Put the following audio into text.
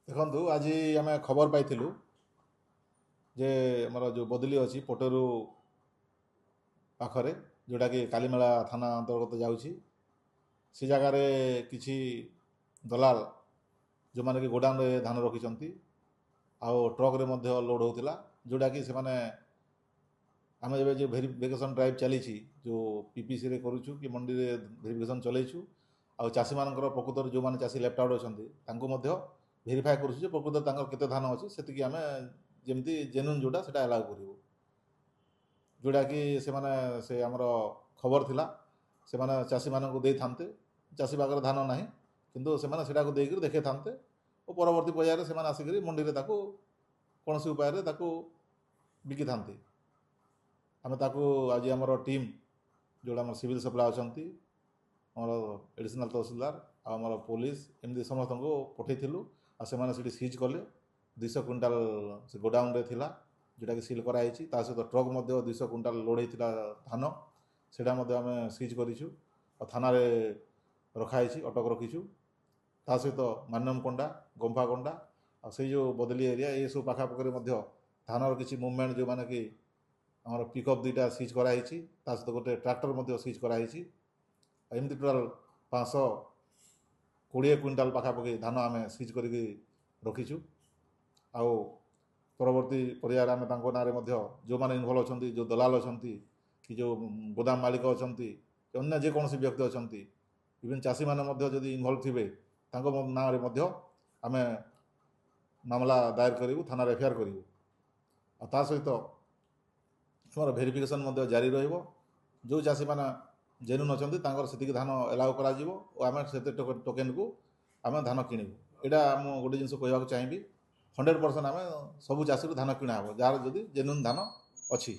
ଦେଖନ୍ତୁ ଆଜି ଆମେ ଖବର ପାଇଥିଲୁ ଯେ ଆମର ଯେଉଁ ବଦଲି ଅଛି ପଟେରୁ ପାଖରେ ଯେଉଁଟାକି କାଲିମେଳା ଥାନା ଅନ୍ତର୍ଗତ ଯାଉଛି ସେ ଜାଗାରେ କିଛି ଦଲାଲ ଯେଉଁମାନେ କି ଗୋଦାମରେ ଧାନ ରଖିଛନ୍ତି ଆଉ ଟ୍ରକରେ ମଧ୍ୟ ଲୋଡ଼ ହେଉଥିଲା ଯେଉଁଟାକି ସେମାନେ ଆମେ ଏବେ ଯେଉଁ ଭେରିଫିକେସନ୍ ଡ୍ରାଇଭ୍ ଚାଲିଛି ଯେଉଁ ପିପିସିରେ କରୁଛୁ କି ମଣ୍ଡିରେ ଭେରିଫିକେସନ୍ ଚଲେଇଛୁ ଆଉ ଚାଷୀମାନଙ୍କର ପ୍ରକୃତରେ ଯେଉଁମାନେ ଚାଷୀ ଲେଫ୍ଟ ଆଉଟ୍ ଅଛନ୍ତି ତାଙ୍କୁ ମଧ୍ୟ ଭେରିଫାଏ କରୁଛୁ ଯେ ପ୍ରକୃତରେ ତାଙ୍କର କେତେ ଧାନ ଅଛି ସେତିକି ଆମେ ଯେମିତି ଜେନୁନ୍ ଯେଉଁଟା ସେଇଟା ଆଲାଉ କରିବୁ ଯେଉଁଟାକି ସେମାନେ ସେ ଆମର ଖବର ଥିଲା ସେମାନେ ଚାଷୀମାନଙ୍କୁ ଦେଇଥାନ୍ତେ ଚାଷୀ ପାଖରେ ଧାନ ନାହିଁ କିନ୍ତୁ ସେମାନେ ସେଟାକୁ ଦେଇକରି ଦେଖାଇଥାନ୍ତେ ଓ ପରବର୍ତ୍ତୀ ପର୍ଯ୍ୟାୟରେ ସେମାନେ ଆସିକରି ମଣ୍ଡିରେ ତାକୁ କୌଣସି ଉପାୟରେ ତାକୁ ବିକିଥାନ୍ତେ। ଆମେ ତାକୁ ଆଜି ଆମର ଟିମ୍ ଯେଉଁଟା ଆମର ସିଭିଲ୍ ସପ୍ଲାଏ ଅଛନ୍ତି ଆମର ଏଡ଼ିସନାଲ୍ ତହସିଲଦାର ଆଉ ଆମର ପୋଲିସ ଏମିତି ସମସ୍ତଙ୍କୁ ପଠାଇଥିଲୁ ଆଉ ସେମାନେ ସେଠି ସିଜ୍ କଲେ 200 କୁଇଣ୍ଟାଲ ସେ ଗୋଡାଉନରେ ଥିଲା ଯେଉଁଟାକି ସିଲ୍ କରାହେଇଛି ତା ସହିତ ଟ୍ରକ୍ ମଧ୍ୟ 200 କୁଇଣ୍ଟାଲ ଲୋଡ଼ ହେଇଥିଲା ଧାନ ସେଇଟା ମଧ୍ୟ ଆମେ ସିଜ୍ କରିଛୁ ଆଉ ଥାନାରେ ରଖାହେଇଛି ଅଟକ ରଖିଛୁ ତା ସହିତ ମାନ୍ୟମକଣ୍ଡା ଗମ୍ଫାକଣ୍ଡା ଆଉ ସେଇ ଯେଉଁ ବଦଲି ଏରିଆ ଏସବୁ ପାଖାପାଖିରେ ମଧ୍ୟ ଧାନର କିଛି ମୁଭମେଣ୍ଟ ଯେଉଁମାନେ କି ଆମର ପିକଅପ୍ ଦୁଇଟା ସିଜ୍ କରାହେଇଛି ତା ସହିତ ଗୋଟେ ଟ୍ରାକ୍ଟର ମଧ୍ୟ ସିଜ୍ କରାହେଇଛି ଏମିତି ଟୋଟାଲ 520 କୁଇଣ୍ଟାଲ ପାଖାପାଖି ଧାନ ଆମେ ସିଜ୍ କରିକି ରଖିଛୁ ଆଉ ପରବର୍ତ୍ତୀ ପର୍ଯ୍ୟାୟରେ ଆମେ ତାଙ୍କ ନାଁରେ ମଧ୍ୟ ଯେଉଁମାନେ ଇନଭଲ୍ଭ ଅଛନ୍ତି ଯେଉଁ ଦଲାଲ ଅଛନ୍ତି କି ଯେଉଁ ଗୋଦାମ ମାଲିକ ଅଛନ୍ତି କି ଅନ୍ୟ ଯେକୌଣସି ବ୍ୟକ୍ତି ଅଛନ୍ତି ଇଭେନ୍ ଚାଷୀମାନେ ମଧ୍ୟ ଯଦି ଇନଭଲ୍ଭ ଥିବେ ତାଙ୍କ ନାଁରେ ମଧ୍ୟ ଆମେ ମାମଲା ଦାୟର କରିବୁ ଥାନାରେ ଏଫଆଇଆର୍ କରିବୁ ଆଉ ତା ସହିତ ଆମର ଭେରିଫିକେସନ୍ ମଧ୍ୟ ଜାରି ରହିବ ଯେଉଁ ଚାଷୀମାନେ ଜେନୁନ୍ ଅଛନ୍ତି ତାଙ୍କର ସେତିକି ଧାନ ଏଲାଉ କରାଯିବ ଓ ଆମେ ସେତେ ଟୋକେନ୍କୁ ଆମେ ଧାନ କିଣିବୁ ଏଇଟା ମୁଁ ଗୋଟେ ଜିନିଷ କହିବାକୁ ଚାହିଁବି 100% ଆମେ ସବୁ ଚାଷୀରୁ ଧାନ କିଣା ହେବ ଯାହାର ଯଦି ଜେନୁନ୍ ଧାନ ଅଛି।